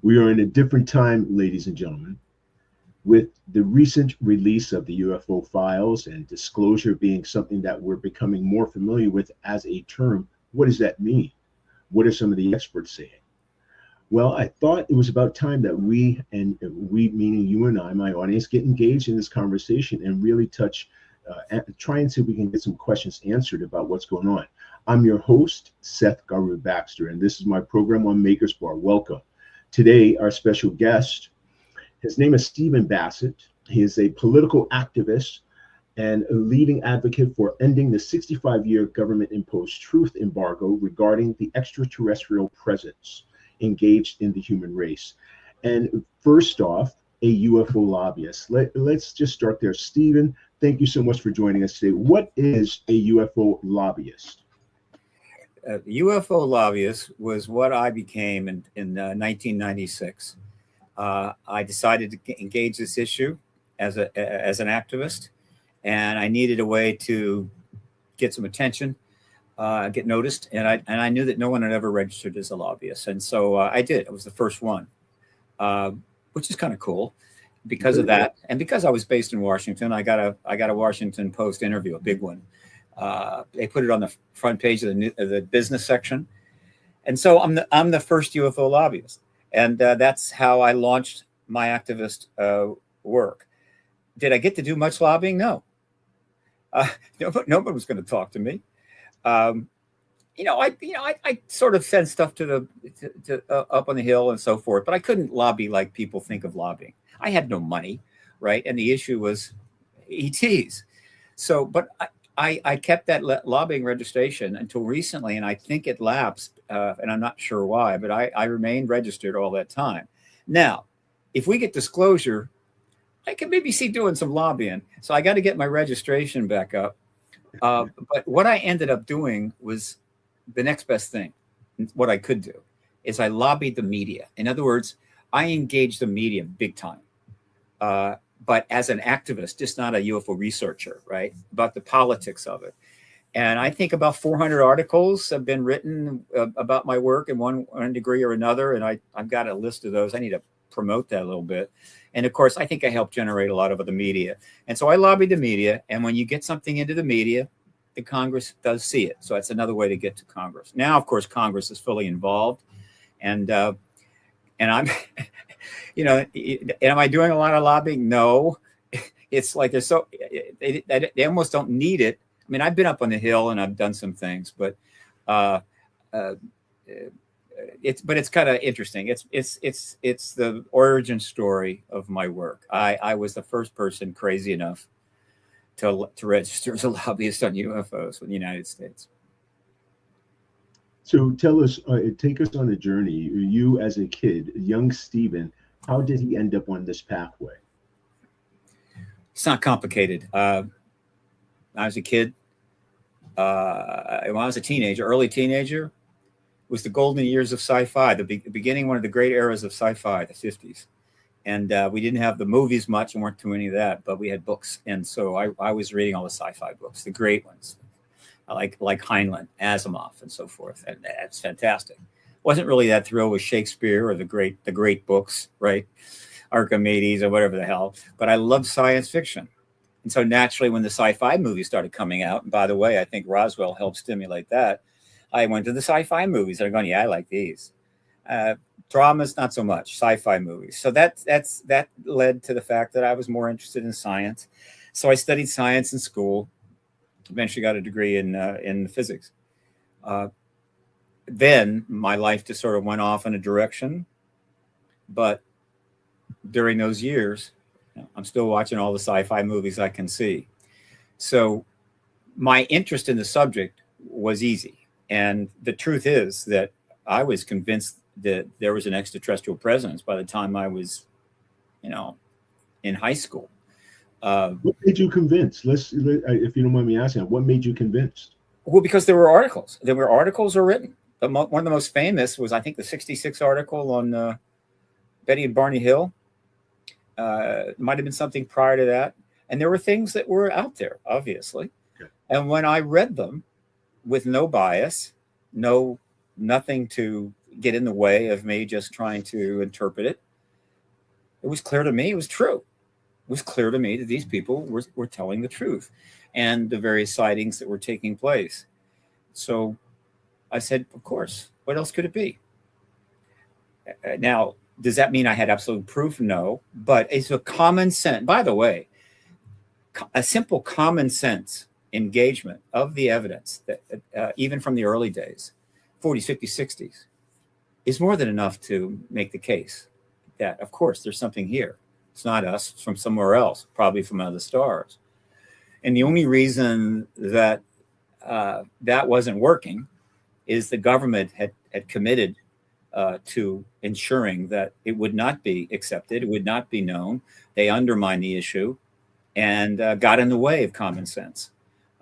We are in a different time, ladies and gentlemen. With the recent release of the UFO files and disclosure being something that we're becoming more familiar with as a term, what does that mean? What are some of the experts saying? Well, I thought it was about time that we meaning you and I, my audience, get engaged in this conversation and really try and see if we can get some questions answered about what's going on. I'm your host, Seth Garber Baxter, and this is my program on Maker's Bar. Welcome. Today, our special guest, his name is Stephen Bassett. He is a political activist and a leading advocate for ending the 65-year government-imposed truth embargo regarding the extraterrestrial presence engaged in the human race. And first off, a UFO lobbyist. Let's just start there. Stephen, thank you so much for joining us today. What is a UFO lobbyist? UFO lobbyist was what I became in 1996. I decided to engage this issue as an activist, and I needed a way to get some attention, get noticed, and I knew that no one had ever registered as a lobbyist, and so I did. I was the first one, which is kind of cool because of that, and because I was based in Washington. I got a Washington Post interview, a big one. They put it on the front page of the business section, and so I'm the first UFO lobbyist, and that's how I launched my activist work. Did I get to do much lobbying? No. Nobody was going to talk to me. I sort of sent stuff to up on the Hill and so forth, but I couldn't lobby like people think of lobbying. I had no money, right? And the issue was ETs. So, but I kept that lobbying registration until recently, and I think it lapsed, and I'm not sure why, but I remained registered all that time. Now, if we get disclosure, I can maybe see doing some lobbying. So I got to get my registration back up. But what I ended up doing was the next best thing. What I could do is I lobbied the media. In other words, I engaged the media big time. But as an activist, just not a UFO researcher, right? About the politics of it. And I think about 400 articles have been written about my work in one degree or another. And I've got a list of those. I need to promote that a little bit. And of course, I think I helped generate a lot of the media. And so I lobbied the media. And when you get something into the media, the Congress does see it. So that's another way to get to Congress. Now, of course, Congress is fully involved. And I'm, am I doing a lot of lobbying? No. It's like they almost don't need it. I mean, I've been up on the Hill and I've done some things, but it's kind of interesting. It's the origin story of my work. I was the first person crazy enough to register as a lobbyist on UFOs in the United States. So tell us, take us on a journey. You as a kid, young Stephen, how did he end up on this pathway? It's not complicated. I was a kid. When I was a teenager, early teenager, was the golden years of sci-fi, the beginning, one of the great eras of sci-fi, the 50s. And we didn't have the movies much and weren't too any of that, but we had books. And so I was reading all the sci-fi books, the great ones, like Heinlein, Asimov, and so forth. And that's fantastic. Wasn't really that thrilled with Shakespeare or the great books, right? Archimedes or whatever the hell. But I loved science fiction. And so naturally, when the sci-fi movies started coming out, and by the way, I think Roswell helped stimulate that, I went to the sci-fi movies and I'm going, yeah, I like these. Dramas, not so much, sci-fi movies. So that led to the fact that I was more interested in science. So I studied science in school, eventually got a degree in physics. Then my life just sort of went off in a direction. But during those years, I'm still watching all the sci-fi movies I can see. So my interest in the subject was easy. And the truth is that I was convinced that there was an extraterrestrial presence by the time I was, in high school. What made you convinced? If you don't mind me asking, what made you convinced? Well, because there were articles. Articles written. One of the most famous was, I think, the 1966 article on Betty and Barney Hill. It might have been something prior to that. And there were things that were out there, obviously. Okay. And when I read them with no bias, nothing to get in the way of me just trying to interpret it. It was clear to me it was true. It was clear to me that these people were telling the truth and the various sightings that were taking place. So I said, of course, what else could it be? Now, does that mean I had absolute proof? No, but it's a common sense. By the way, a simple common sense engagement of the evidence that even from the early days, 40s, 50s, 60s, is more than enough to make the case that, of course, there's something here. It's not us, it's from somewhere else, probably from other stars. And the only reason that that wasn't working is the government had committed to ensuring that it would not be accepted, it would not be known. They undermined the issue and got in the way of common sense.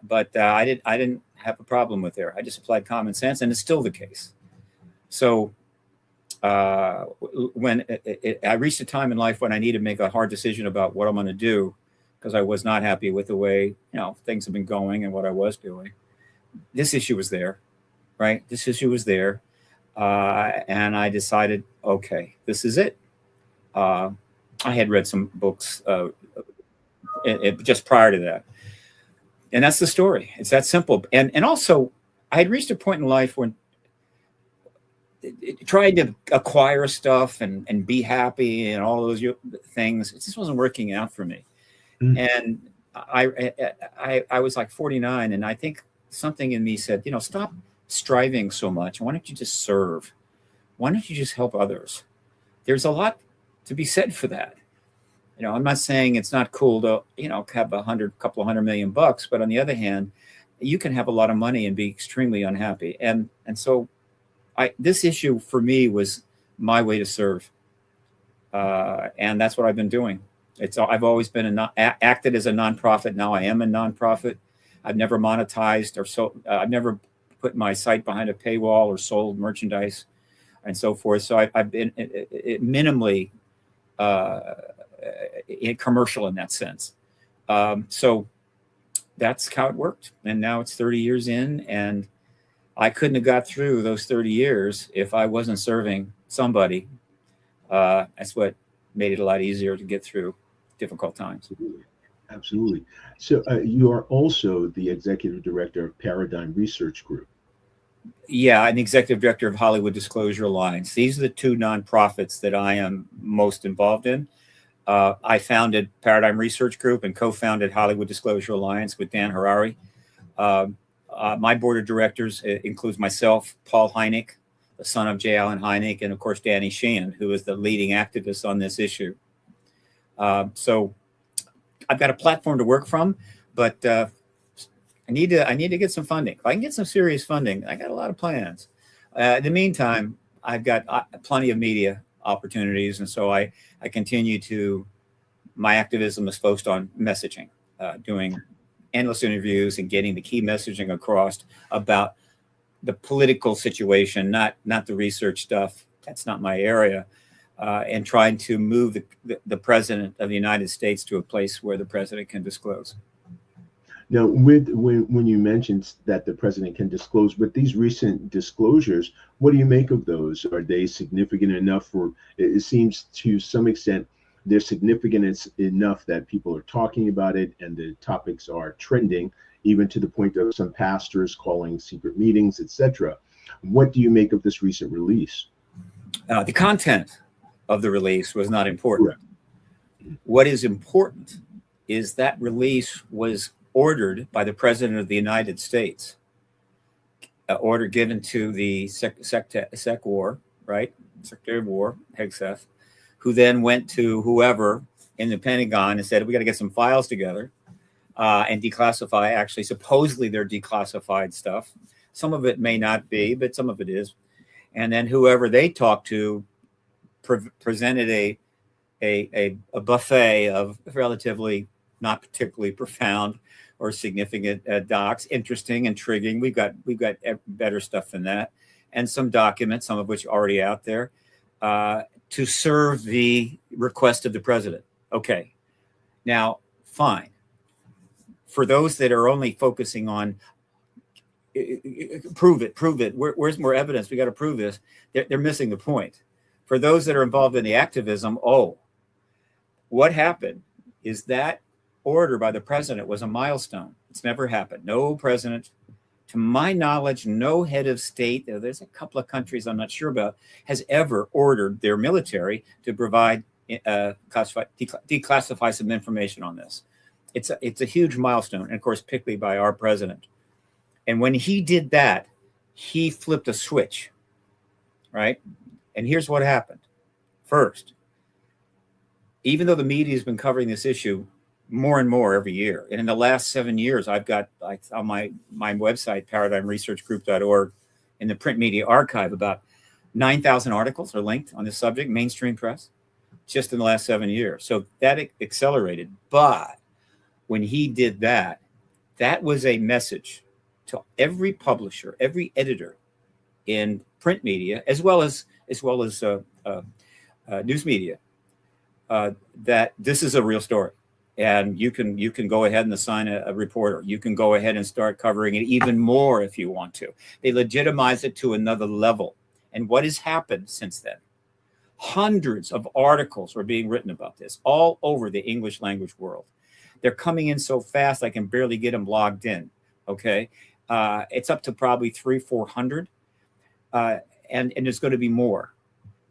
But I didn't have a problem with there. I just applied common sense, and it's still the case. So when I reached a time in life when I needed to make a hard decision about what I'm going to do, because I was not happy with the way things have been going and what I was doing. This issue was there, right? This issue was there, and I decided, okay, this is it. I had read some books just prior to that, and that's the story. It's that simple. And also, I had reached a point in life when trying to acquire stuff and be happy and all those things, it just wasn't working out for me. And I was like 49, and I think something in me said, stop striving so much. Why don't you just serve? Why don't you just help others? There's a lot to be said for that. I'm not saying it's not cool to, have couple of $100 million, but on the other hand, you can have a lot of money and be extremely unhappy. And so this issue for me was my way to serve. And that's what I've been doing. I've always been acted as a nonprofit. Now I am a nonprofit. I've never monetized I've never put my site behind a paywall or sold merchandise and so forth. So I've been minimally commercial in that sense. So that's how it worked. And now it's 30 years in, and I couldn't have got through those 30 years if I wasn't serving somebody. That's what made it a lot easier to get through difficult times. Absolutely. So you are also the executive director of Paradigm Research Group. Yeah, I'm the executive director of Hollywood Disclosure Alliance. These are the two nonprofits that I am most involved in. I founded Paradigm Research Group and co-founded Hollywood Disclosure Alliance with Dan Harari. My board of directors includes myself, Paul Hynek, the son of J. Allen Hynek, and of course, Danny Sheehan, who is the leading activist on this issue. So I've got a platform to work from, but I need to get some funding. If I can get some serious funding, I got a lot of plans. In the meantime, I've got plenty of media opportunities, and so I continue my activism is focused on messaging, doing endless interviews and getting the key messaging across about the political situation, not the research stuff. That's not my area. And trying to move the president of the United States to a place where the president can disclose. Now, when you mentioned that the president can disclose, with these recent disclosures, what do you make of those? Are they significant enough for, it seems to some extent, they're significant enough that people are talking about it and the topics are trending, even to the point of some pastors calling secret meetings, etc. What do you make of this recent release? The content of the release was not important. Right. What is important is that release was ordered by the President of the United States, order given to the Sec War, right? Secretary of War, Hegseth, who then went to whoever in the Pentagon and said, we got to get some files together and declassify. Actually, supposedly they're declassified stuff. Some of it may not be, but some of it is. And then whoever they talked to presented a buffet of relatively not particularly profound or significant docs, interesting, intriguing. We've got better stuff than that, and some documents, some of which are already out there, to serve the request of the president. Okay, now fine. For those that are only focusing on prove it. Where's more evidence? We got to prove this. They're missing the point. For those that are involved in the activism, what happened is that order by the president was a milestone. It's never happened. No president, to my knowledge, no head of state, there's a couple of countries I'm not sure about, has ever ordered their military to provide, declassify some information on this. It's a huge milestone, and of course, particularly by our president. And when he did that, he flipped a switch, right? And here's what happened. First, even though the media has been covering this issue more and more every year, and in the last 7 years, I've got, like, on my website, paradigmresearchgroup.org, in the print media archive, about 9,000 articles are linked on this subject, mainstream press, just in the last 7 years. So that accelerated. But when he did that, that was a message to every publisher, every editor in print media, as well as news media, that this is a real story, and you can go ahead and assign a reporter. You can go ahead and start covering it even more if you want to. They legitimize it to another level. And what has happened since then? Hundreds of articles are being written about this all over the English language world. They're coming in so fast I can barely get them logged in. Okay, it's up to probably 300-400, and there's going to be more.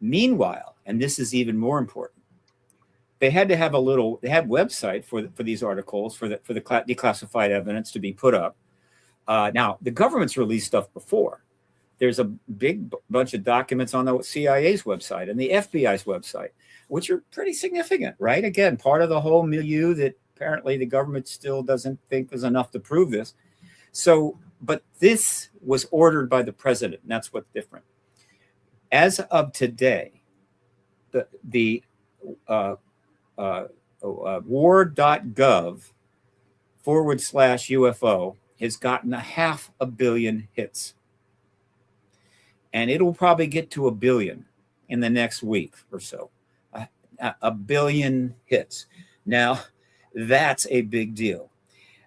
Meanwhile, and this is even more important, they had to have they had website for these articles, for the declassified evidence to be put up. Now, the government's released stuff before. There's a big bunch of documents on the CIA's website and the FBI's website, which are pretty significant, right? Again, part of the whole milieu that apparently the government still doesn't think is enough to prove this. So, but this was ordered by the president, and that's what's different. As of today, the war.gov/UFO has gotten 500 million hits. And it'll probably get to 1 billion in the next week or so. 1 billion hits. Now, that's a big deal.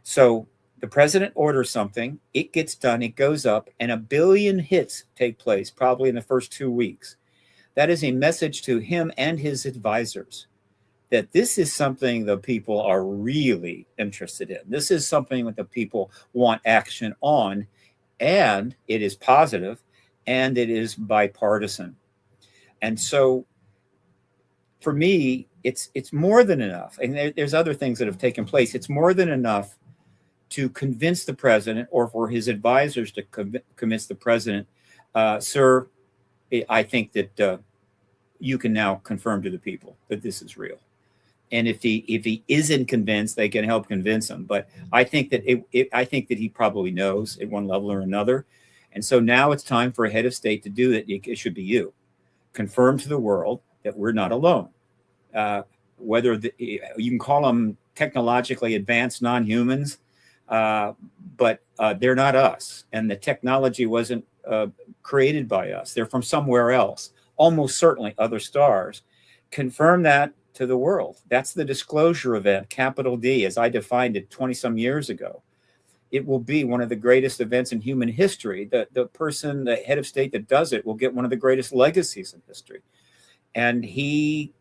So the president orders something, it gets done, it goes up, and 1 billion hits take place probably in the first 2 weeks. That is a message to him and his advisors that this is something the people are really interested in. This is something that the people want action on, and it is positive, and it is bipartisan. And so for me, it's more than enough. And there's other things that have taken place. It's more than enough to convince the president, or for his advisors to convince the president, sir, I think that you can now confirm to the people that this is real. And if he isn't convinced, they can help convince him. But I think that he probably knows at one level or another. And so now it's time for a head of state to do it. It should be you. Confirm to the world that we're not alone. Whether you can call them technologically advanced non-humans, but they're not us. And the technology wasn't created by us. They're from somewhere else, almost certainly other stars. Confirm that to the world. That's the disclosure event, capital D, as I defined it 20-some years ago. It will be one of the greatest events in human history. The person, the head of state that does it, will get one of the greatest legacies in history. And he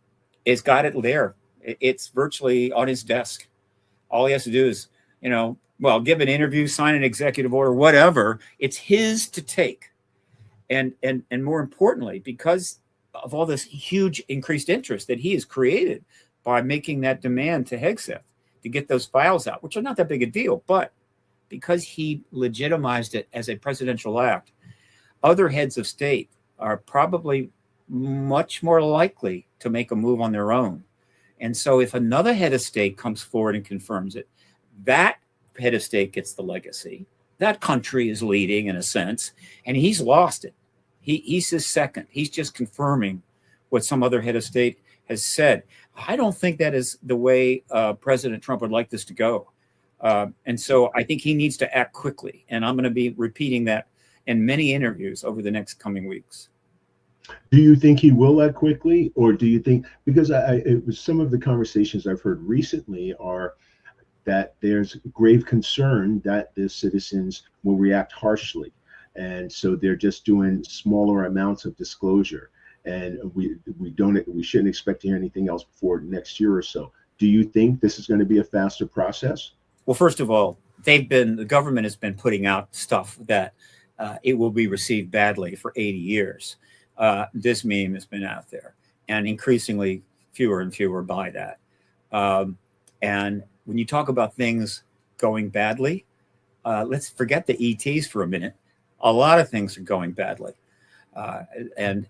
has got it there. It's virtually on his desk. All he has to do is, give an interview, sign an executive order, whatever. It's his to take. And more importantly, because of all this huge increased interest that he has created by making that demand to Hegseth to get those files out, which are not that big a deal, but because he legitimized it as a presidential act, other heads of state are probably much more likely to make a move on their own. And so if another head of state comes forward and confirms it, that head of state gets the legacy. That country is leading in a sense, and he's lost it. He's his second. He's just confirming what some other head of state has said. I don't think that is the way President Trump would like this to go. And so I think he needs to act quickly. And I'm going to be repeating that in many interviews over the next coming weeks. Do you think he will act quickly, or do you think, because it was some of the conversations I've heard recently are, that there's grave concern that the citizens will react harshly. And so they're just doing smaller amounts of disclosure. And we shouldn't expect to hear anything else before next year or so. Do you think this is going to be a faster process? Well, first of all, the government has been putting out stuff that it will be received badly for 80 years. This meme has been out there, and increasingly fewer and fewer buy that. And when you talk about things going badly, let's forget the ETs for a minute. A lot of things are going badly, and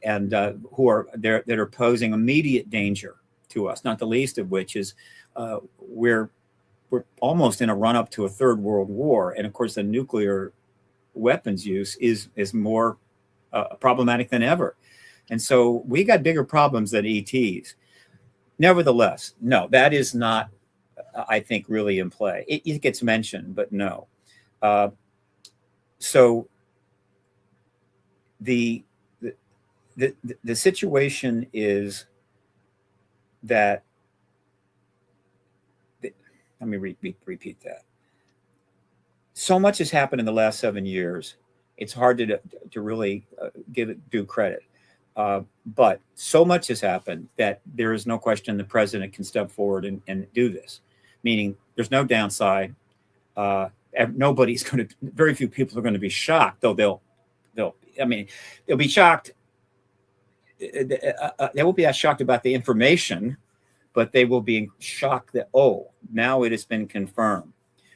who are there that are posing immediate danger to us. Not the least of which is we're almost in a run up to a third world war, and of course the nuclear weapons use is more problematic than ever. And so we got bigger problems than ETs. Nevertheless, no, that is not, I think, really in play. It gets mentioned, but no. So the situation is that, let me repeat that. So much has happened in the last 7 years. It's hard to really give it due credit. But so much has happened that there is no question the president can step forward and do this. Meaning there's no downside. Nobody's going to, very few people are going to be shocked, though they'll be shocked. They won't be as shocked about the information, but they will be shocked that, oh, now it has been confirmed,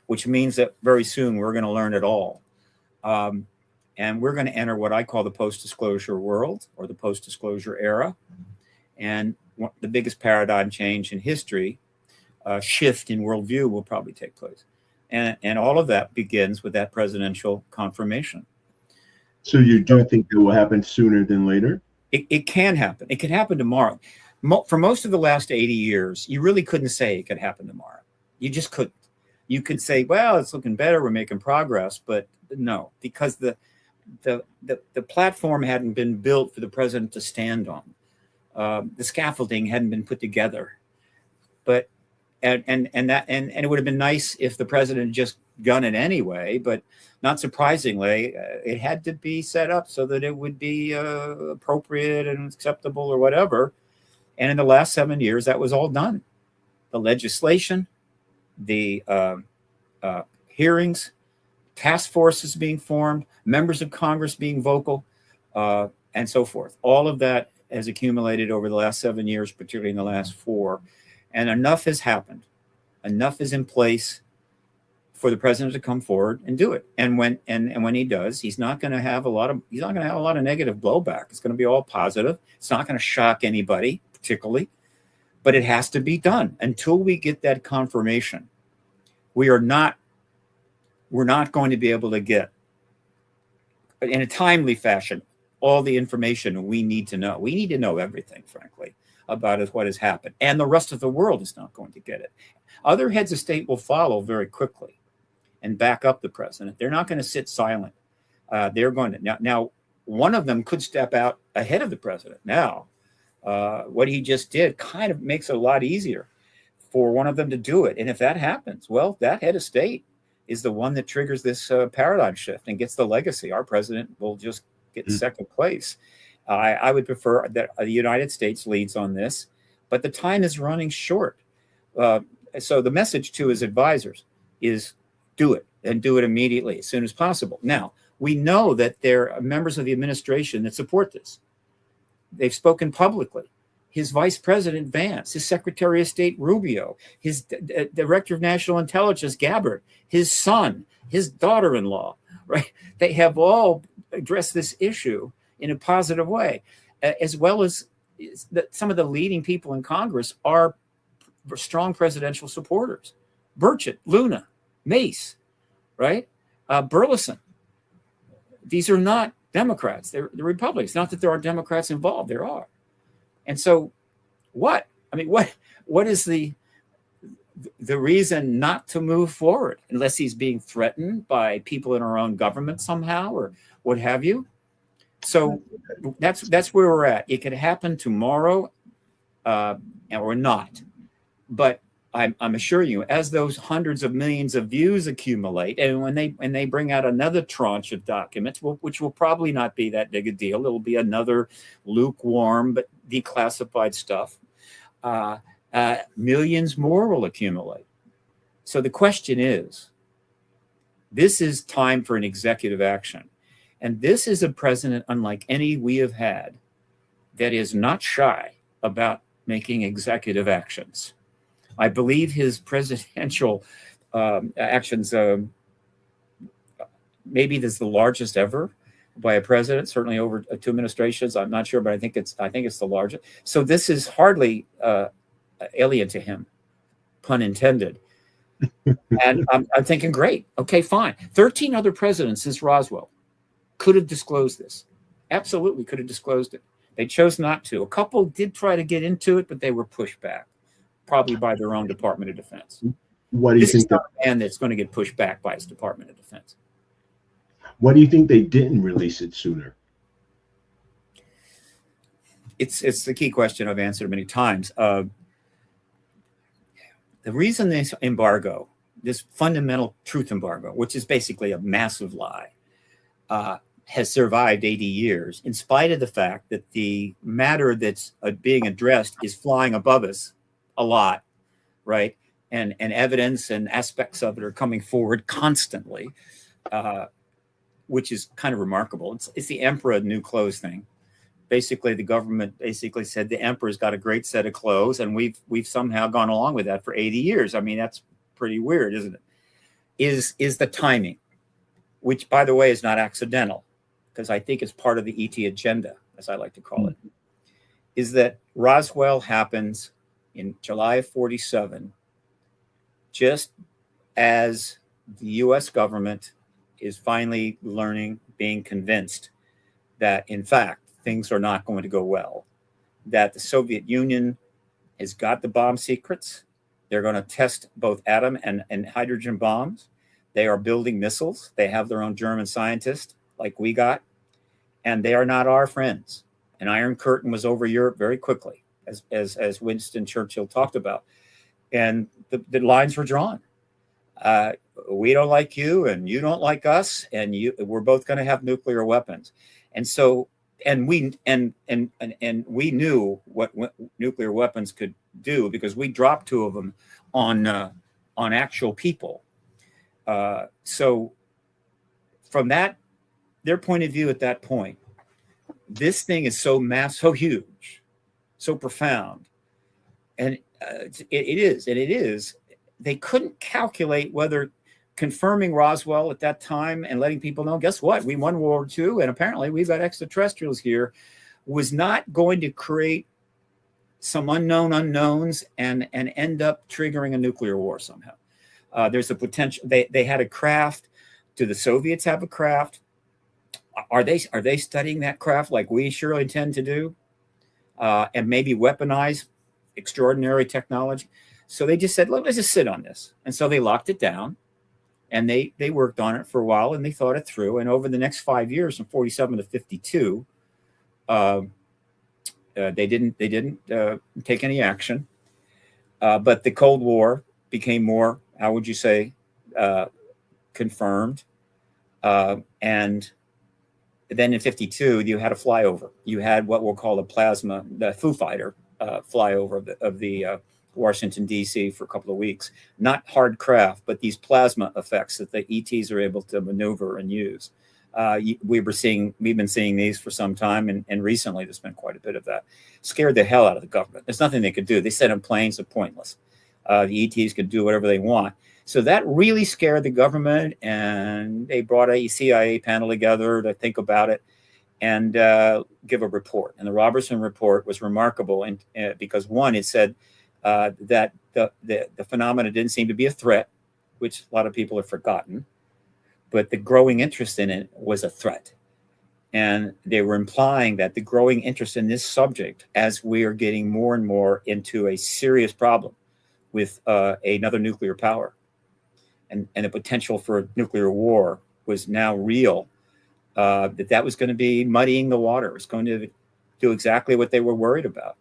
which means that very soon we're going to learn it all. And we're going to enter what I call the post-disclosure world, or the post-disclosure era. And the biggest paradigm change in history, shift in worldview, will probably take place. And all of that begins with that presidential confirmation. So you do think it will happen sooner than later? It can happen. It can happen tomorrow. For most of the last 80 years, you really couldn't say it could happen tomorrow. You just couldn't. You could say, well, it's looking better, we're making progress, but no, because the platform hadn't been built for the president to stand on. The scaffolding hadn't been put together. But and it would have been nice if the president just done it anyway, but not surprisingly, it had to be set up so that it would be appropriate and acceptable or whatever. And in the last 7 years, that was all done. The legislation, the hearings, task forces being formed, members of Congress being vocal, and so forth. All of that has accumulated over the last 7 years, particularly in the last 4. And enough has happened. Enough is in place for the president to come forward and do it. And when he does, he's not going to have a lot of negative blowback. It's going to be all positive. It's not going to shock anybody particularly, but it has to be done. Until we get that confirmation, we're not going to be able to get, in a timely fashion, all the information we need to know. We need to know everything, frankly, about what has happened. And the rest of the world is not going to get it. Other heads of state will follow very quickly and back up the president. They're not going to sit silent. They're going to now. One of them could step out ahead of the president. Now, what he just did kind of makes it a lot easier for one of them to do it. And if that happens, well, that head of state is the one that triggers this paradigm shift and gets the legacy. Our president will just get second place. I would prefer that the United States leads on this, but the time is running short. So the message to his advisors is do it, and do it immediately, as soon as possible. Now, we know that there are members of the administration that support this. They've spoken publicly. His Vice President Vance, his Secretary of State Rubio, his Director of National Intelligence Gabbard, his son, his daughter-in-law, right? They have all addressed this issue in a positive way, as well as some of the leading people in Congress are strong presidential supporters. Burchett, Luna, Mace, right? Burleson. These are not Democrats. They're Republicans. Not that there are Democrats involved. There are. And so what? I mean, what is the reason not to move forward, unless he's being threatened by people in our own government somehow or what have you? So that's where we're at. It could happen tomorrow or not. But I'm assuring you, as those hundreds of millions of views accumulate, and when they bring out another tranche of documents, which will probably not be that big a deal, it'll be another lukewarm but declassified stuff. Millions more will accumulate. So the question is, this is time for an executive action. And this is a president unlike any we have had that is not shy about making executive actions. I believe his presidential actions, maybe this is the largest ever by a president, certainly over 2 administrations. I'm not sure, but I think it's the largest. So this is hardly alien to him, pun intended. And I'm thinking, great, okay, fine. 13 other presidents since Roswell could have disclosed this. Absolutely could have disclosed it. They chose not to. A couple did try to get into it, but they were pushed back, probably by their own Department of Defense. What do you think? This is not a man that's going to get pushed back by his Department of Defense. What do you think they didn't release it sooner? It's the key question I've answered many times. The reason this embargo, this fundamental truth embargo, which is basically a massive lie, has survived 80 years, in spite of the fact that the matter that's being addressed is flying above us a lot, right? And evidence and aspects of it are coming forward constantly, which is kind of remarkable. It's the emperor new clothes thing. Basically, the government basically said the emperor's got a great set of clothes, and we've somehow gone along with that for 80 years. I mean, that's pretty weird, isn't it? Is the timing, which, by the way, is not accidental, because I think it's part of the ET agenda, as I like to call it, is that Roswell happens in July of 47, just as the U.S. government is finally being convinced that, in fact, things are not going to go well, that the Soviet Union has got the bomb secrets. They're going to test both atom and hydrogen bombs. They are building missiles. They have their own German scientists, like we got, and they are not our friends. An Iron Curtain was over Europe very quickly, as Winston Churchill talked about. And the lines were drawn. We don't like you, and you don't like us, and we're both going to have nuclear weapons. And so, and we knew what nuclear weapons could do, because we dropped 2 of them on actual people. So from their point of view at that point, this thing is so so huge, so profound. And it is. They couldn't calculate whether confirming Roswell at that time and letting people know, guess what? We won World War II, and apparently we've got extraterrestrials here, was not going to create some unknowns and end up triggering a nuclear war somehow. There's a potential. They had a craft. Do the Soviets have a craft? Are they studying that craft like we surely intend to do, and maybe weaponize extraordinary technology? So they just said, let's just sit on this. And so they locked it down, and they worked on it for a while, and they thought it through. And over the next 5 years, from 47 to 52, they didn't take any action. But the Cold War became more, how would you say, confirmed. And then in 52, you had a flyover. You had what we'll call the Foo Fighter flyover of the Washington, D.C. for a couple of weeks. Not hard craft, but these plasma effects that the ETs are able to maneuver and use. We've been seeing these for some time, and recently there's been quite a bit of that. Scared the hell out of the government. There's nothing they could do. They sent in planes, are pointless. The ETs could do whatever they want. So that really scared the government, and they brought a CIA panel together to think about it and give a report. And the Robertson report was remarkable, and because one, it said that the phenomena didn't seem to be a threat, which a lot of people have forgotten, but the growing interest in it was a threat. And they were implying that the growing interest in this subject, as we are getting more and more into a serious problem with another nuclear power, and the potential for a nuclear war was now real, that was going to be muddying the water. It was going to do exactly what they were worried about.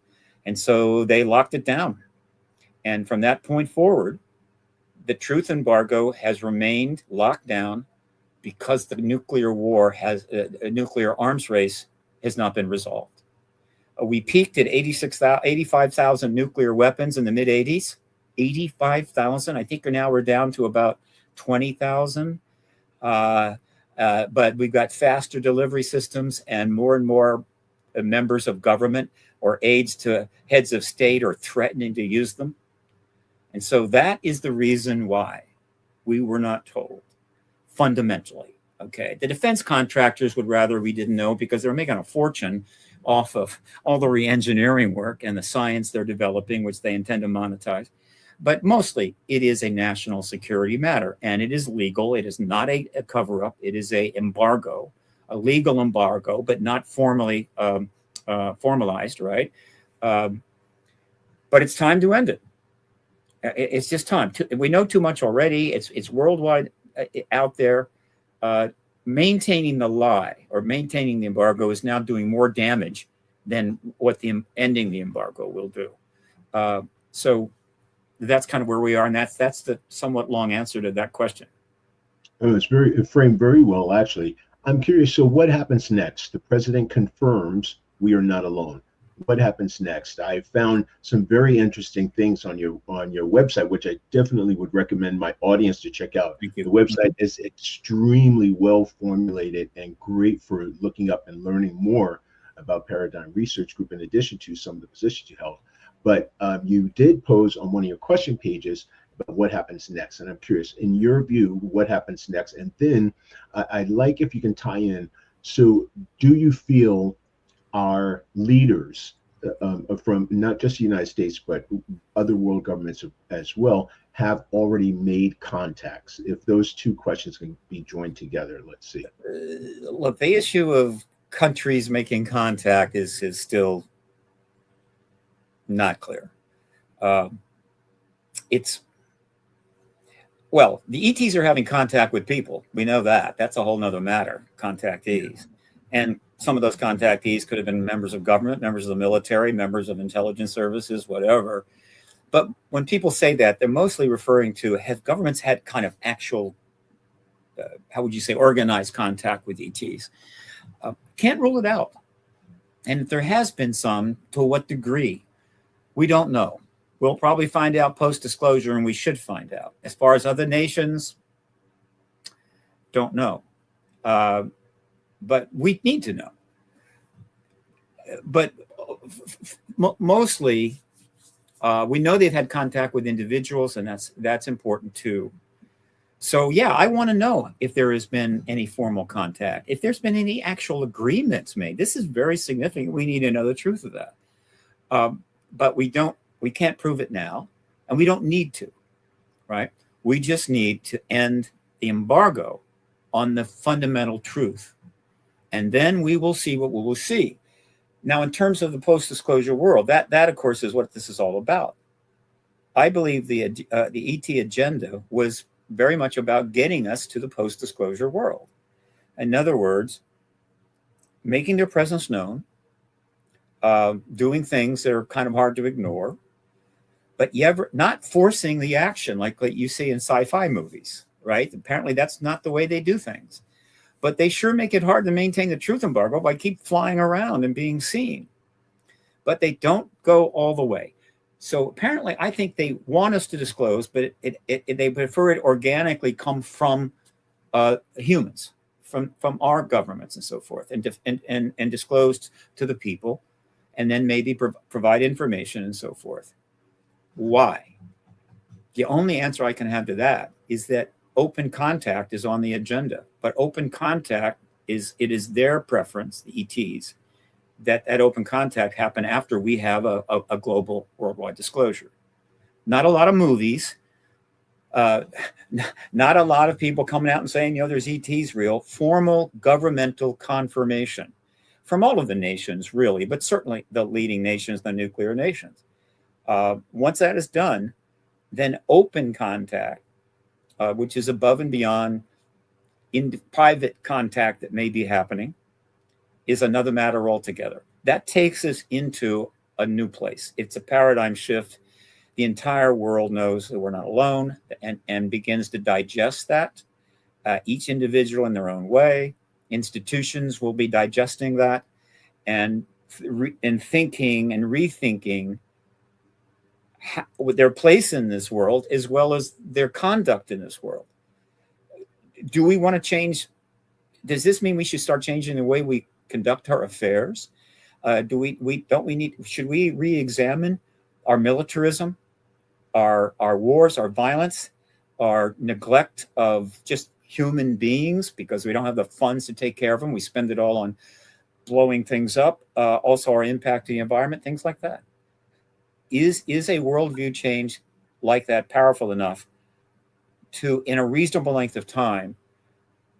And so they locked it down. And from that point forward, the truth embargo has remained locked down because the nuclear war has a nuclear arms race has not been resolved. We peaked at 85,000 nuclear weapons in the mid 80s. 85,000. I think now we're down to about 20,000. But we've got faster delivery systems, and more members of government or aides to heads of state are threatening to use them. And so that is the reason why we were not told, fundamentally. Okay. The defense contractors would rather we didn't know because they're making a fortune off of all the re-engineering work and the science they're developing, which they intend to monetize. But mostly it is a national security matter, and it is legal. It is not a cover-up. It is a embargo, a legal embargo, but not formally formalized, right? But it's time to end it. It's just time. We know too much already. It's worldwide out there. Maintaining the lie or maintaining the embargo is now doing more damage than what the ending the embargo will do. So that's kind of where we are, and that's the somewhat long answer to that question. Oh, it framed very well, actually. I'm curious. So, what happens next? The president confirms we are not alone. What happens next? I found some very interesting things on your website, which I definitely would recommend my audience to check out. Thank you. The website is extremely well formulated and great for looking up and learning more about Paradigm Research Group, in addition to some of the positions you held. But you did pose on one of your question pages about what happens next, and I'm curious, in your view, what happens next? And then I'd like if you can tie in. So, do you feel our leaders from not just the United States, but other world governments as well, have already made contacts? If those two questions can be joined together, let's see. Look, the issue of countries making contact is still not clear. Well, the ETs are having contact with people. We know that. That's a whole nother matter, contactees. And some of those contactees could have been members of government, members of the military, members of intelligence services, whatever. But when people say that, they're mostly referring to, have governments had kind of actual, how would you say, organized contact with ETs? Can't rule it out. And if there has been some, to what degree? We don't know. We'll probably find out post-disclosure, and we should find out. As far as other nations, don't know. But we need to know. But mostly, we know they've had contact with individuals, and that's important too. So yeah, I want to know if there has been any formal contact, if there's been any actual agreements made. This is very significant. We need to know the truth of that. But we can't prove it now, and we don't need to, right? We just need to end the embargo on the fundamental truth. And then we will see what we will see. Now, in terms of the post-disclosure world, that of course is what this is all about. I believe the ET agenda was very much about getting us to the post-disclosure world. In other words, making their presence known, doing things that are kind of hard to ignore, but not forcing the action like you see in sci-fi movies, right? Apparently that's not the way they do things. But they sure make it hard to maintain the truth embargo by keep flying around and being seen. But they don't go all the way. So apparently, I think they want us to disclose, but they prefer it organically come from humans, from our governments and so forth, and disclosed to the people, and then maybe provide information and so forth. Why? The only answer I can have to that is that open contact is on the agenda, but open contact is their preference, the ETs, that open contact happen after we have a global worldwide disclosure. Not a lot of movies, not a lot of people coming out and saying, there's ETs real. Formal governmental confirmation from all of the nations, really, but certainly the leading nations, the nuclear nations. Once that is done, then open contact, which is above and beyond in private contact that may be happening, is another matter altogether. That takes us into a new place. It's a paradigm shift the entire world knows that we're not alone, and begins to digest that. Each individual in their own way. Institutions will be digesting that and thinking and rethinking their place in this world, as well as their conduct in this world. Do we want to change? Does this mean we should start changing the way we conduct our affairs? Should we re-examine our militarism, our wars, our violence, our neglect of just human beings because we don't have the funds to take care of them? We spend it all on blowing things up. Also our impact to the environment, things like that. Is a worldview change like that powerful enough to, in a reasonable length of time,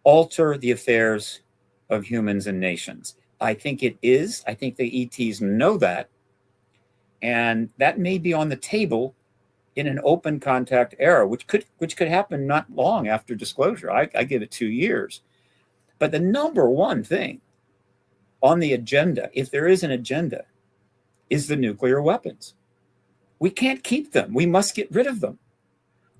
alter the affairs of humans and nations? I think it is. I think the ETs know that. And that may be on the table in an open contact era, which could happen not long after disclosure. I give it 2 years. But the number one thing on the agenda, if there is an agenda, is the nuclear weapons. We can't keep them. We must get rid of them,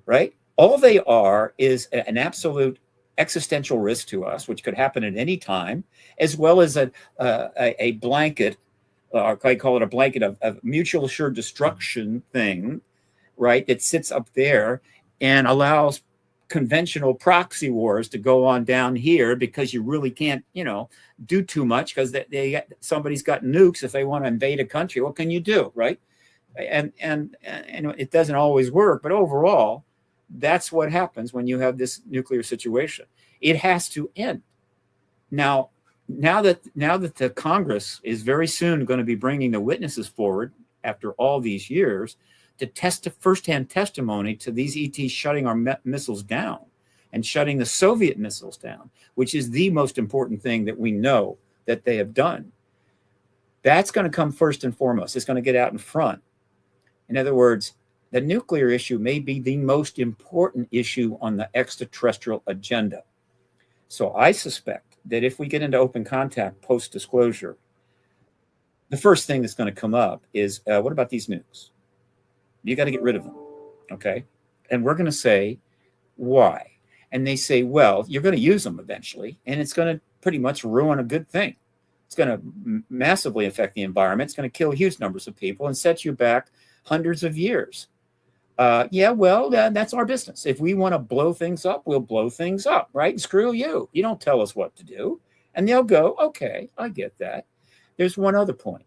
right? All they are is an absolute existential risk to us, which could happen at any time, as well as a blanket, or I call it a blanket of mutual assured destruction thing, right, that sits up there and allows conventional proxy wars to go on down here, because you really can't, do too much, because somebody's got nukes. If they want to invade a country, what can you do, right? And it doesn't always work, but overall, that's what happens when you have this nuclear situation. It has to end. Now that the Congress is very soon going to be bringing the witnesses forward after all these years to test firsthand testimony to these ETs shutting our missiles down and shutting the Soviet missiles down, which is the most important thing that we know that they have done. That's going to come first and foremost. It's going to get out in front. In other words, the nuclear issue may be the most important issue on the extraterrestrial agenda. So I suspect that if we get into open contact post-disclosure, the first thing that's going to come up is, what about these nukes? You got to get rid of them, okay? And we're going to say, why? And they say, well, you're going to use them eventually, and it's going to pretty much ruin a good thing. It's going to massively affect the environment. It's going to kill huge numbers of people and set you back hundreds of years. That's our business. If we want to blow things up, we'll blow things up, right? Screw you. You don't tell us what to do. And they'll go, okay, I get that. There's one other point.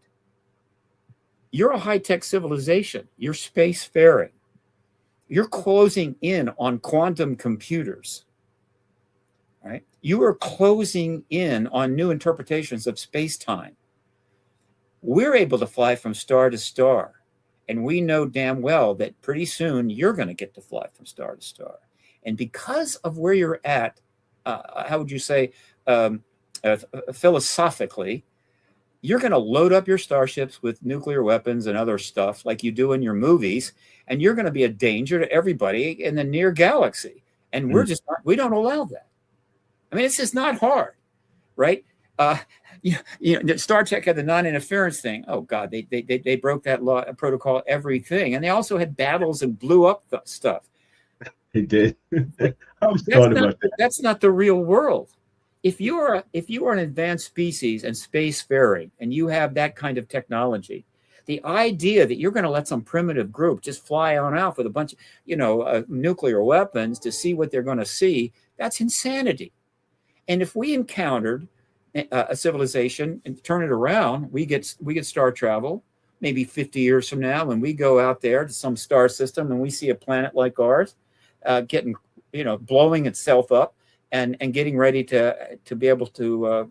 You're a high-tech civilization. You're spacefaring. You're closing in on quantum computers, right? You are closing in on new interpretations of space-time. We're able to fly from star to star. And we know damn well that pretty soon you're going to get to fly from star to star. And because of where you're at, how would you say, philosophically, you're going to load up your starships with nuclear weapons and other stuff like you do in your movies, and you're going to be a danger to everybody in the near galaxy. And we don't allow that. I mean, it's just not hard, right? Star Trek had the non-interference thing. Oh God, they broke that law protocol, everything, and they also had battles and blew up the stuff. They did. I was thought about that. That's not the real world. If you are an advanced species and spacefaring, and you have that kind of technology, the idea that you're going to let some primitive group just fly on out with a bunch of nuclear weapons to see what they're going to see, that's insanity. And if we encountered a civilization and turn it around, we get star travel maybe 50 years from now, when we go out there to some star system and we see a planet like ours getting blowing itself up and getting ready to be able to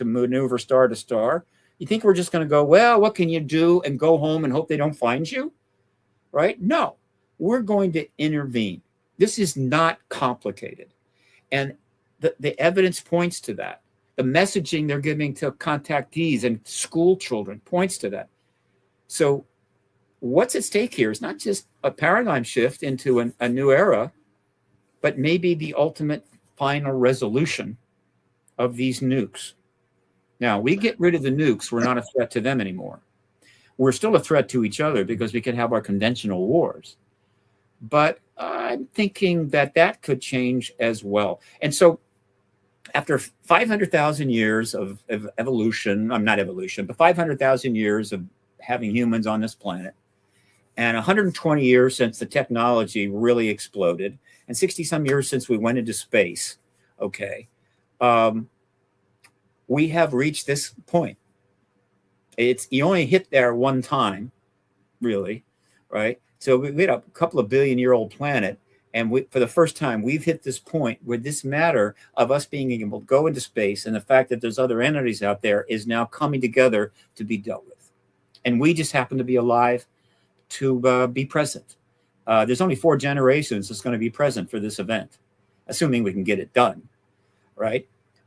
maneuver star to star. You think we're just going to go, well, what can you do, and go home and hope they don't find you, right? No, we're going to intervene. This is not complicated, and the evidence points to that. The messaging they're giving to contactees and school children points to that. So what's at stake here is not just a paradigm shift into a new era, but maybe the ultimate final resolution of these nukes. Now, we get rid of the nukes, we're not a threat to them anymore. we're still a threat to each other because we could have our conventional wars. But I'm thinking that that could change as well. And so after 500,000 years of evolution, I'm not evolution, but 500,000 years of having humans on this planet, and 120 years since the technology really exploded, and 60 some years since we went into space, okay, we have reached this point. You only hit there one time, really, right? So we had a couple of billion-year-old planet, and for the first time, we've hit this point where this matter of us being able to go into space and the fact that there's other entities out there is now coming together to be dealt with. And we just happen to be alive to be present. There's only 4 generations that's going to be present for this event, assuming we can get it done, right?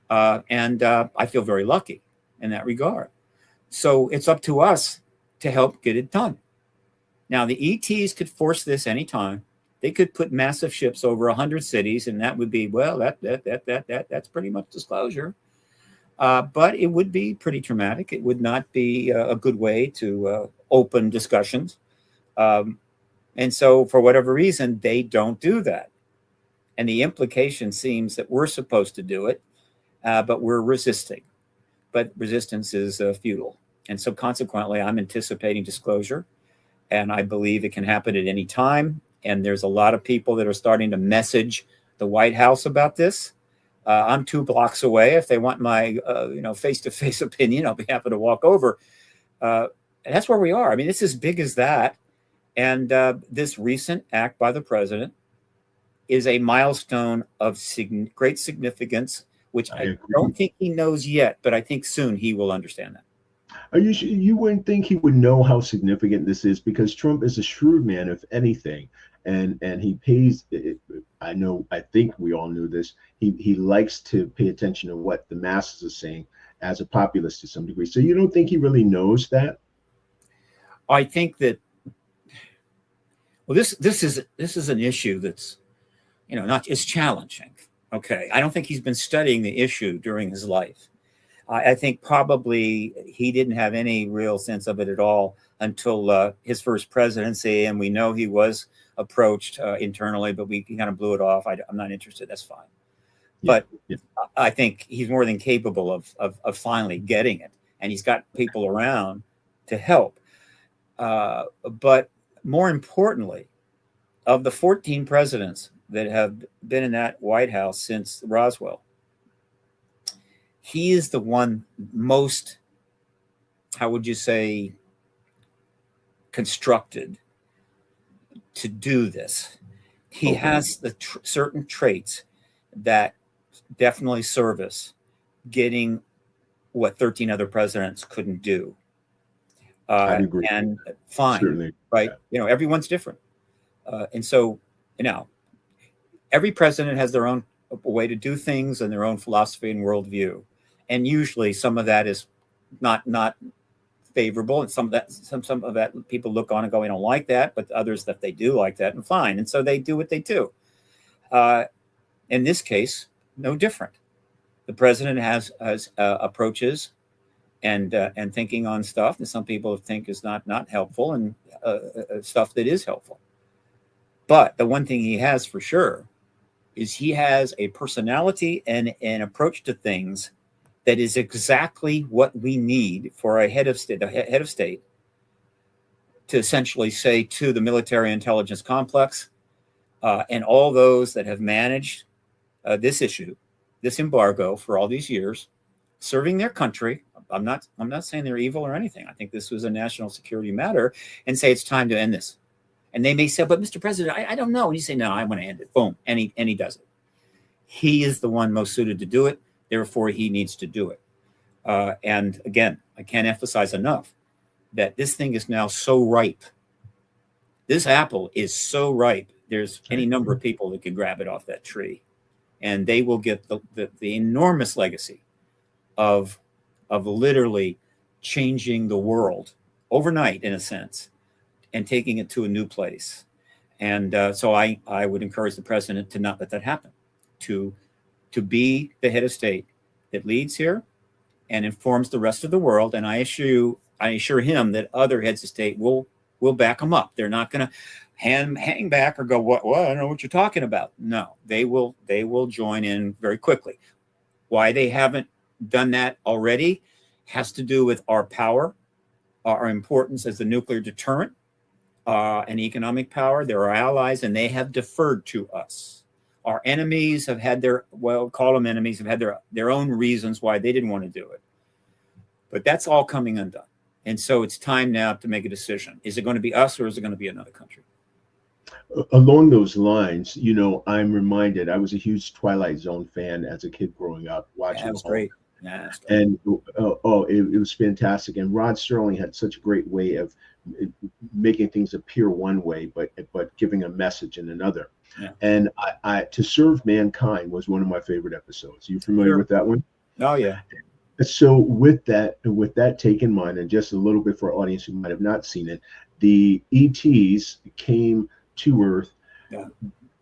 And I feel very lucky in that regard. So it's up to us to help get it done. Now, the ETs could force this anytime. They could put massive ships over 100 cities, and that would be, well, that's pretty much disclosure. But it would be pretty traumatic. It would not be a good way to open discussions. And so for whatever reason, they don't do that. And the implication seems that we're supposed to do it, but we're resisting. But resistance is futile. And so consequently, I'm anticipating disclosure. And I believe it can happen at any time. And there's a lot of people that are starting to message the White House about this. I'm 2 blocks away. If they want my face-to-face opinion, I'll be happy to walk over. And that's where we are. I mean, it's as big as that. And this recent act by the president is a milestone of great significance, which I don't think he knows yet, but I think soon he will understand that. You wouldn't think he would know how significant this is, because Trump is a shrewd man, if anything, and he pays. I think we all knew this. He likes to pay attention to what the masses are saying as a populist to some degree. So you don't think he really knows that? I think that. Well, this is an issue that's, it's challenging. Okay, I don't think he's been studying the issue during his life. I think probably he didn't have any real sense of it at all until his first presidency, and we know he was approached internally, but he kind of blew it off. I'm not interested. That's fine. But I think he's more than capable of finally getting it, and he's got people around to help. But more importantly, of the 14 presidents that have been in that White House since Roswell, he is the one most, how would you say, constructed to do this. He has the certain traits that definitely service getting what 13 other presidents couldn't do. And fine, certainly. Right? Yeah. Everyone's different. And so, every president has their own way to do things and their own philosophy and worldview. And usually some of that is not favorable. And some of that people look on and go, I don't like that, but others that they do like that, and fine. And so they do what they do. In this case, no different. The president has approaches and thinking on stuff that some people think is not helpful, and stuff that is helpful. But the one thing he has for sure is he has a personality and an approach to things that is exactly what we need for a head of state to essentially say to the military intelligence complex and all those that have managed this issue, this embargo for all these years, serving their country. I'm not saying they're evil or anything. I think this was a national security matter, and say it's time to end this. And they may say, but Mr. President, I don't know. And you say, no, I want to end it. Boom. And he does it. He is the one most suited to do it. Therefore, he needs to do it. And again, I can't emphasize enough that this thing is now so ripe. This apple is so ripe. There's any number of people that could grab it off that tree, and they will get the enormous legacy of literally changing the world overnight, in a sense, and taking it to a new place. And so I would encourage the president to not let that happen, to be the head of state that leads here and informs the rest of the world. And I assure you, I assure him that other heads of state will back them up. They're not going to hang back or go, what? I don't know what you're talking about. No, they will join in very quickly. Why they haven't done that already has to do with our power, our importance as the nuclear deterrent, and economic power. They're our allies, and they have deferred to us. Our enemies have had call them enemies, have had their own reasons why they didn't want to do it. But that's all coming undone. And so it's time now to make a decision. Is it going to be us, or is it going to be another country? Along those lines, I'm reminded, I was a huge Twilight Zone fan as a kid growing up, watching. That was great. Yeah, that's great. And it was fantastic. And Rod Serling had such a great way of making things appear one way, but giving a message in another. Yeah. And I To Serve Mankind was one of my favorite episodes. Are you familiar with that one? Oh yeah. So with that take in mind, and just a little bit for our audience who might have not seen it, the ETs came to Earth,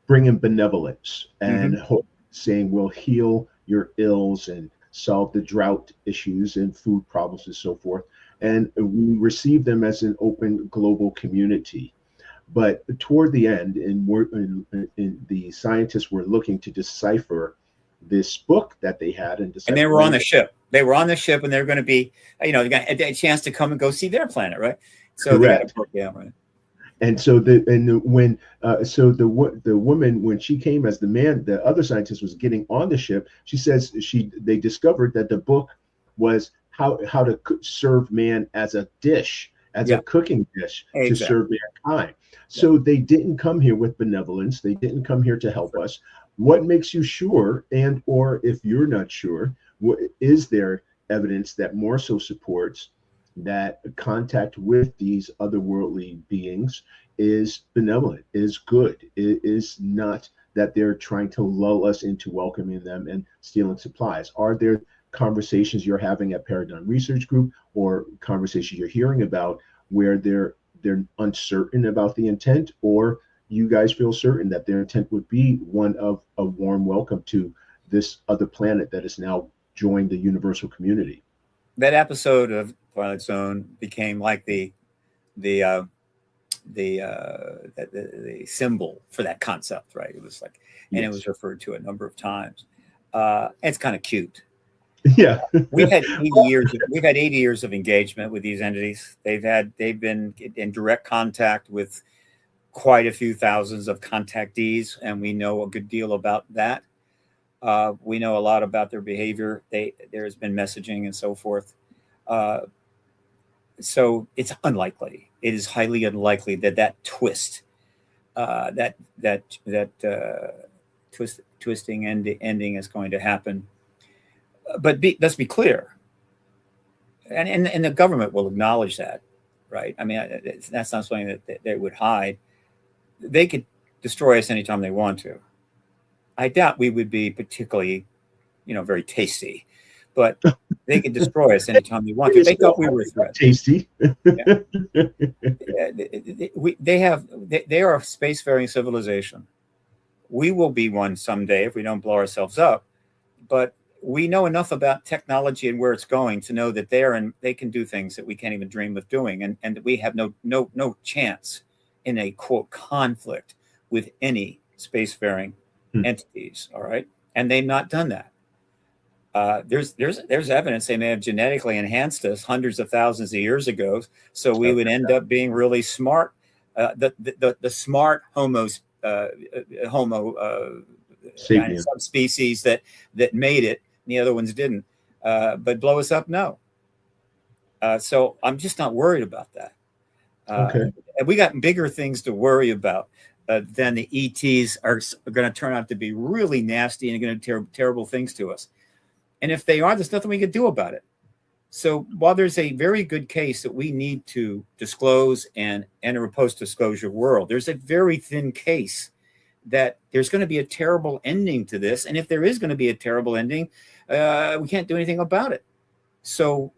bringing benevolence and hope, saying we'll heal your ills and solve the drought issues and food problems and so forth. And we received them as an open global community. But toward the end, the scientists were looking to decipher this book that they had, and they were on the ship. They were on the ship, and they're going to be, they got a chance to come and go see their planet, right? So correct. Right. And so the woman, when she came as the man, the other scientist was getting on the ship. She says they discovered that the book was how to serve man as a dish, as a cooking dish to serve mankind. So they didn't come here with benevolence. They didn't come here to help us. What makes you sure, and or if you're not sure, is there evidence that more so supports that contact with these otherworldly beings is benevolent, is good, it is not that they're trying to lull us into welcoming them and stealing supplies? Are there conversations you're having at Paradigm Research Group, or conversations you're hearing about where they're uncertain about the intent, or you guys feel certain that their intent would be one of a warm welcome to this other planet that has now joined the universal community? That episode of Twilight Zone became like the symbol for that concept, right? It was like, and it was referred to a number of times. It's kind of cute. Yeah. We've had 80 years of engagement with these entities. They've been in direct contact with quite a few thousands of contactees, and we know a good deal about that. We know a lot about their behavior. There's been messaging and so forth. So it's unlikely. It is highly unlikely that twist, twisting ending is going to happen. But let's be clear, and the government will acknowledge that, right? I mean, that's not something that they would hide. They could destroy us anytime they want to. I doubt we would be particularly, very tasty, but they could destroy us anytime they want to. They thought we were a threat. Tasty. They are a spacefaring civilization. We will be one someday if we don't blow ourselves up. But we know enough about technology and where it's going to know that they can do things that we can't even dream of doing, and that we have no chance in a quote conflict with any spacefaring entities. All right, and they've not done that. There's evidence they may have genetically enhanced us hundreds of thousands of years ago, so we would end up being really smart. The smart Homo subspecies that made it, and the other ones didn't. But blow us up, no. So I'm just not worried about that. And we got bigger things to worry about than the ETs are going to turn out to be really nasty and going to do terrible things to us. And if they are, there's nothing we can do about it. So while there's a very good case that we need to disclose and enter a post-disclosure world, there's a very thin case that there's going to be a terrible ending to this. And if there is going to be a terrible ending, we can't do anything about it. So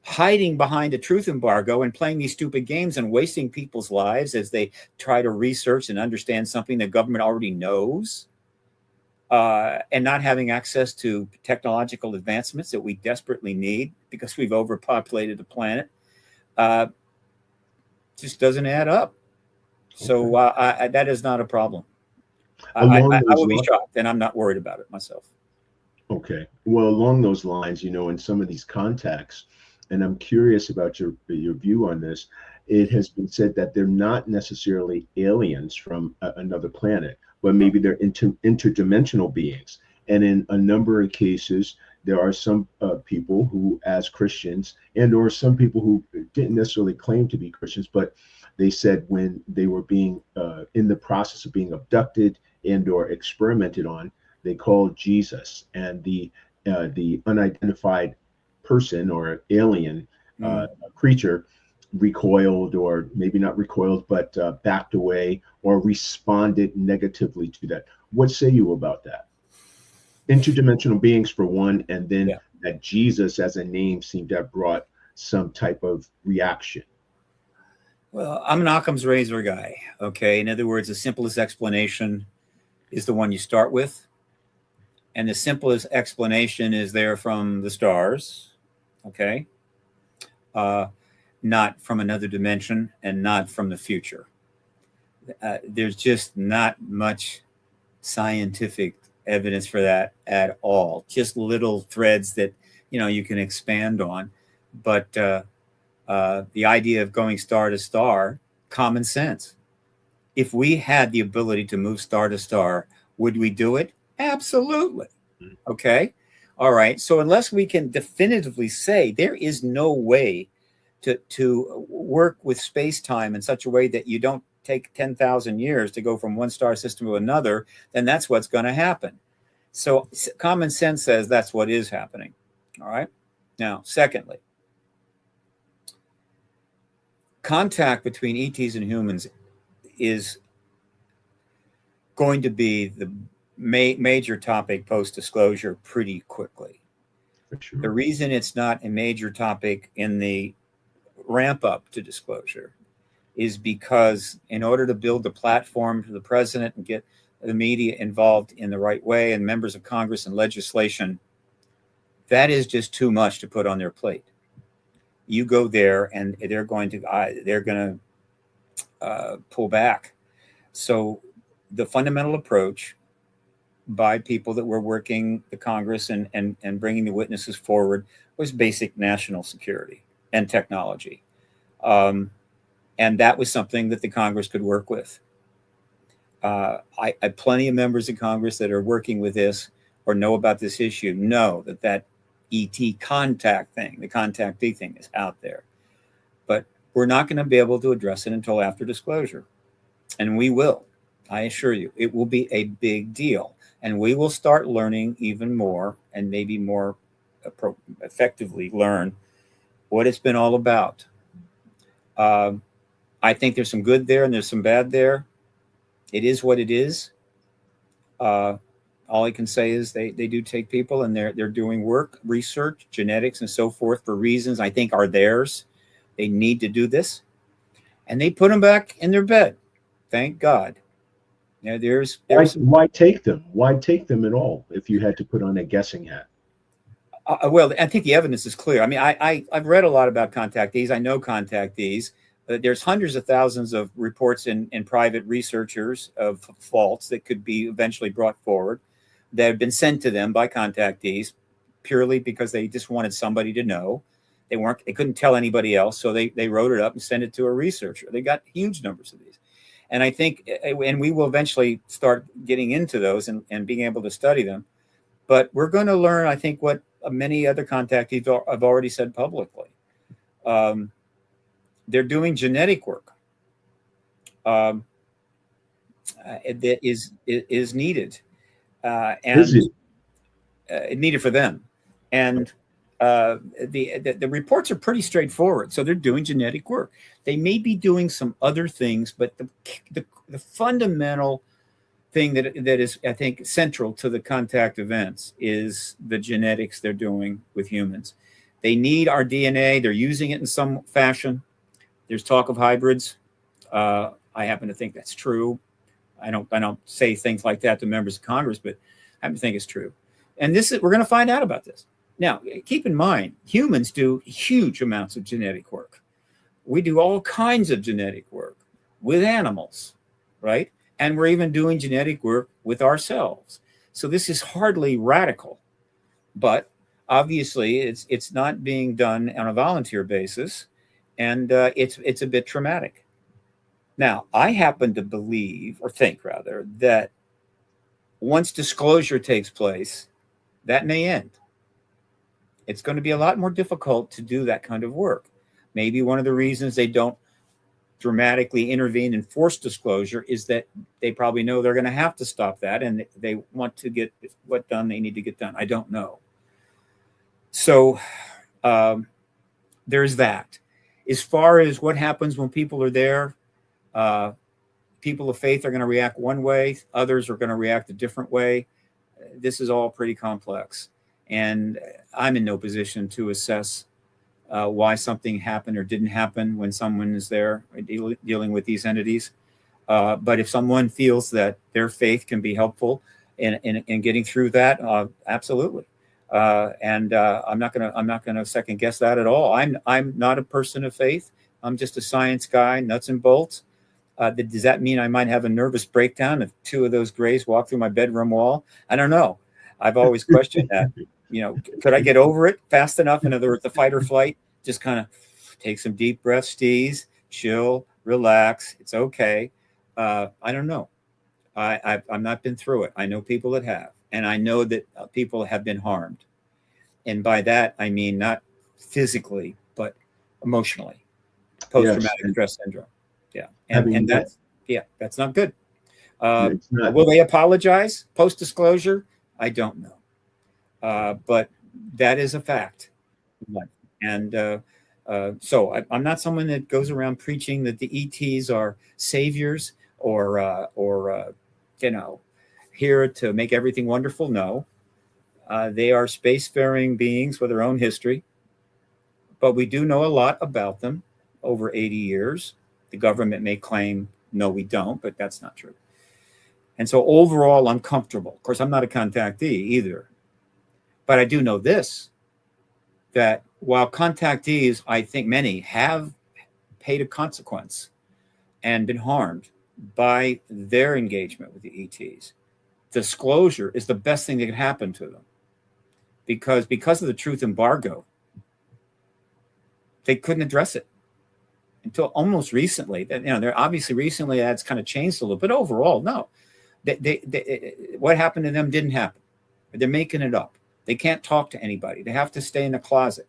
hiding behind a truth embargo and playing these stupid games and wasting people's lives as they try to research and understand something the government already knows, and not having access to technological advancements that we desperately need because we've overpopulated the planet, uh, just doesn't add up. So Okay. that is not a problem. Along I those will be lines, shocked, and I'm not worried about it myself. okay. Well, along those lines, in some of these contacts, and I'm curious about your view on this. It has been said that they're not necessarily aliens from another planet, but maybe they're interdimensional beings. And in a number of cases, there are some people who, as Christians, and or some people who didn't necessarily claim to be Christians, but they said when they were being in the process of being abducted and or experimented on, they called Jesus, and the unidentified person or alien uh, Mm. creature recoiled, or maybe not recoiled, but backed away or responded negatively to that. What say you about that? Interdimensional beings, for one, and then Yeah. that Jesus as a name seemed to have brought some type of reaction. Well, I'm an Occam's razor guy. Okay. In other words, the simplest explanation is the one you start with. And the simplest explanation is there from the stars. Okay. Uh, Not from another dimension and not from the future. There's just not much scientific evidence for that at all. Just little threads that you can expand on, but the idea of going star to star, common sense. If we had the ability to move star to star, would we do it? Absolutely. Okay. All right. So unless we can definitively say there is no way to work with space time in such a way that you don't take 10,000 years to go from one star system to another, then that's what's going to happen. So common sense says that's what is happening. All right. Now, secondly, contact between ETs and humans is going to be the major topic post disclosure pretty quickly. For The sure. reason it's not a major topic in the ramp up to disclosure is because in order to build the platform for the president and get the media involved in the right way and members of Congress and legislation, that is just too much to put on their plate. You go there and they're going to pull back. So the fundamental approach by people that were working the Congress and bringing the witnesses forward was basic national security and technology. Um, and that was something that the Congress could work with. I plenty of members of Congress that are working with this or know about this issue know that ET contact thing, the contactee thing, is out there. But we're not going to be able to address it until after disclosure. And we will. I assure you, it will be a big deal. And we will start learning even more and maybe more effectively learn what it's been all about. Um, I think there's some good there and there's some bad there. It is what it is. Uh, all I can say is they do take people and they're doing work, research, genetics, and so forth for reasons I think are theirs. They need to do this, and they put them back in their bed. Thank God. Yeah, there's Why take them? Why take them at all if you had to put on a guessing hat? well, I think the evidence is clear. I mean, I've read a lot about contactees. I know contactees. There's hundreds of thousands of reports in private researchers of faults that could be eventually brought forward that have been sent to them by contactees purely because they just wanted somebody to know. They couldn't tell anybody else, so they wrote it up and sent it to a researcher. They got huge numbers of these. And I think, and we will eventually start getting into those and being able to study them. But we're going to learn, I think, what many other contactees have already said publicly. Um, they're doing genetic work um, that is needed Is and it? needed for them. And the reports are pretty straightforward. So they're doing genetic work. They may be doing some other things, but the fundamental thing that is, I think, central to the contact events is the genetics they're doing with humans. They need our DNA. They're using it in some fashion. There's talk of hybrids. I happen to think that's true. I don't say things like that to members of Congress, but I happen to think it's true. And we're going to find out about this. Now, keep in mind, humans do huge amounts of genetic work. We do all kinds of genetic work with animals, right? And we're even doing genetic work with ourselves. So this is hardly radical, but obviously it's not being done on a volunteer basis, and it's a bit traumatic. Now, I happen to believe, or think rather, that once disclosure takes place, that may end. It's going to be a lot more difficult to do that kind of work. Maybe one of the reasons they don't dramatically intervene and force disclosure is that they probably know they're going to have to stop that, and they want to get what done they need to get done. I don't know. So there's that. As far as what happens when people are there, people of faith are going to react one way, others are going to react a different way. This is all pretty complex, and I'm in no position to assess why something happened or didn't happen when someone is there dealing with these entities. But if someone feels that their faith can be helpful in getting through that, absolutely. And I'm not gonna second guess that at all. I'm not a person of faith. I'm just a science guy, nuts and bolts. Does that mean I might have a nervous breakdown if two of those grays walk through my bedroom wall? I don't know. I've always questioned that. Could I get over it fast enough? In other words, the fight or flight, just kind of take some deep breaths, Steez, chill, relax. It's okay. I don't know. I've not been through it. I know people that have, and I know that people have been harmed. And by that, I mean not physically, but emotionally. Post-traumatic stress syndrome. Yeah. And that's not good. Will they apologize post-disclosure? I don't know. But that is a fact. And so I'm not someone that goes around preaching that the ETs are saviors or here to make everything wonderful. No. They are spacefaring beings with their own history. But we do know a lot about them over 80 years. The government may claim, no, we don't, but that's not true. And so overall, I'm comfortable. Of course, I'm not a contactee either. But I do know this, that while contactees, I think many have paid a consequence and been harmed by their engagement with the ETs, disclosure is the best thing that could happen to them. Because of the truth embargo, they couldn't address it until almost recently. They're obviously recently that's kind of changed a little, but overall, no. What happened to them didn't happen. They're making it up. They can't talk to anybody. They have to stay in the closet.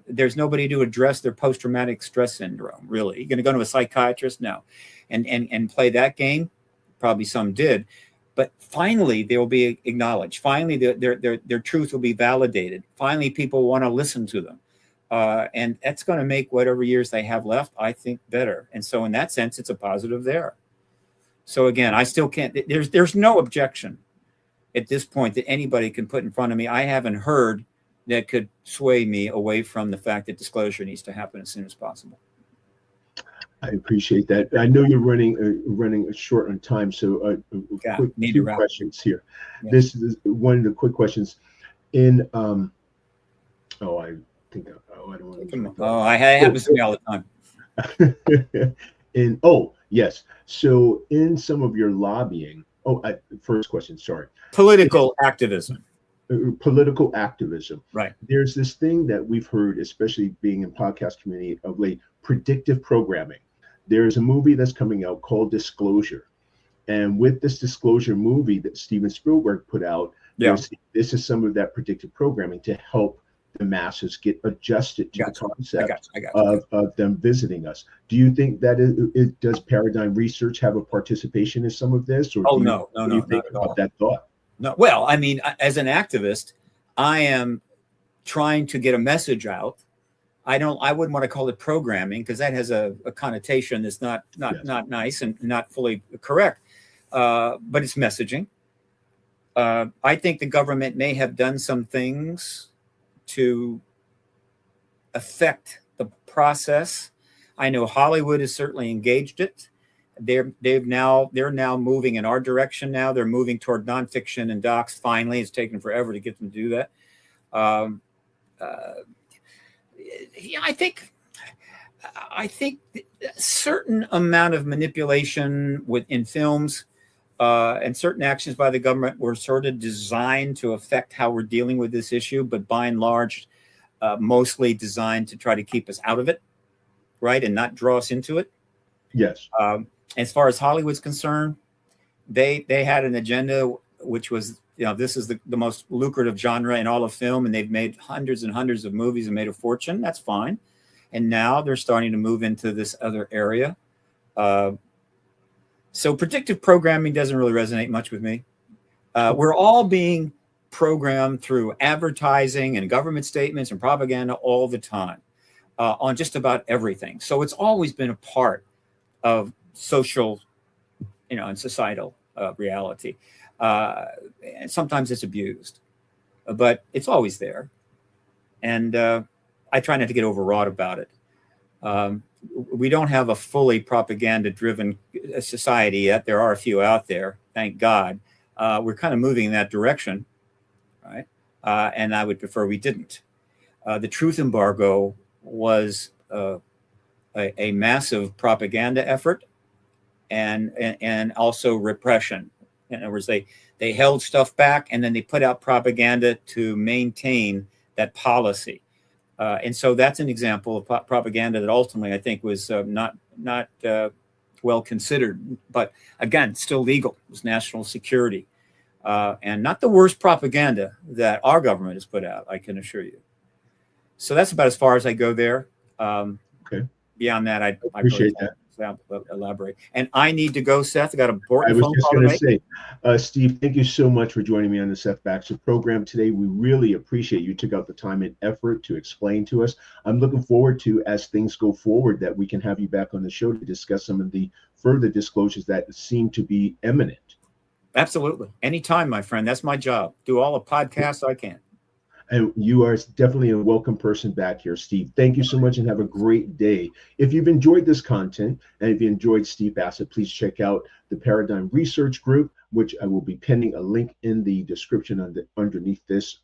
There's nobody to address their post-traumatic stress syndrome, really. You're going to go to a psychiatrist? No. And play that game? Probably some did. But finally, they will be acknowledged. Finally, their truth will be validated. Finally, people want to listen to them. And that's going to make whatever years they have left, I think, better. And so in that sense, it's a positive there. So again, I still can't, there's no objection at this point that anybody can put in front of me. I haven't heard that could sway me away from the fact that disclosure needs to happen as soon as possible. I appreciate that. I know you're running short on time, so two questions here. Yeah. This is one of the quick questions. I don't want to. I happens to me all the time. Yes. So in some of your lobbying, first question, sorry. Political activism. Political activism. Right. There's this thing that we've heard, especially being in podcast community of late, predictive programming. There's a movie that's coming out called Disclosure. And with this Disclosure movie that Steven Spielberg put out, this is some of that predictive programming to help the masses get adjusted to the concept of them visiting us. Do you think that does Paradigm Research have a participation in some of this? Or no, you think about that thought? No. Well, I mean, as an activist, I am trying to get a message out. I wouldn't want to call it programming because that has a connotation that's not nice and not fully correct. But it's messaging. I think the government may have done some things to affect the process. I know Hollywood has certainly engaged it. They're now moving in our direction now. They're moving toward nonfiction and docs. Finally, it's taken forever to get them to do that. I think I think a certain amount of manipulation within films and certain actions by the government were sort of designed to affect how we're dealing with this issue, but by and large, mostly designed to try to keep us out of it, right, and not draw us into it. Yes. As far as Hollywood's concerned, they had an agenda which was, this is the most lucrative genre in all of film, and they've made hundreds and hundreds of movies and made a fortune. That's fine. And now they're starting to move into this other area. So predictive programming doesn't really resonate much with me. We're all being programmed through advertising and government statements and propaganda all the time on just about everything. So it's always been a part of social, and societal reality. And sometimes it's abused, but it's always there. And I try not to get overwrought about it. We don't have a fully propaganda-driven society yet. There are a few out there, thank God. We're kind of moving in that direction, right? And I would prefer we didn't. The truth embargo was a massive propaganda effort and also repression. In other words, they held stuff back and then they put out propaganda to maintain that policy. And so that's an example of propaganda that ultimately I think was not well considered, but again, still legal. It was national security, and not the worst propaganda that our government has put out, I can assure you. So that's about as far as I go there. Okay. Beyond that, I appreciate that. Elaborate. And I need to go, Seth. I got an important phone call. I was just going to say, Steve, thank you so much for joining me on the Seth Baxter program today. We really appreciate you took out the time and effort to explain to us. I'm looking forward to, as things go forward, that we can have you back on the show to discuss some of the further disclosures that seem to be imminent. Absolutely. Anytime, my friend. That's my job. Do all the podcasts I can. And you are definitely a welcome person back here, Steve. Thank you so much and have a great day. If you've enjoyed this content and if you enjoyed Steve Bassett, please check out the Paradigm Research Group, which I will be pinning a link in the description underneath this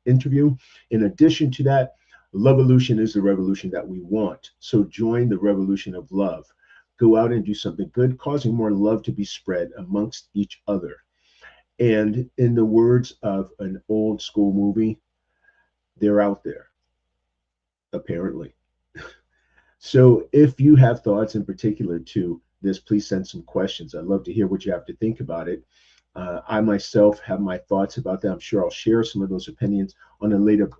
interview. In addition to that, Lovolution is the revolution that we want. So join the revolution of love. Go out and do something good, causing more love to be spread amongst each other. And in the words of an old school movie, they're out there, apparently. So if you have thoughts in particular to this, please send some questions. I'd love to hear what you have to think about it. I myself have my thoughts about that. I'm sure I'll share some of those opinions on a later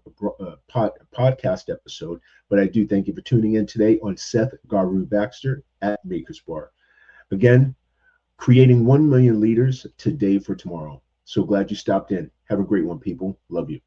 podcast episode. But I do thank you for tuning in today on Seth Garu Baxter at Maker's Bar. Again, creating 1 million leaders today for tomorrow. So glad you stopped in. Have a great one, people. Love you.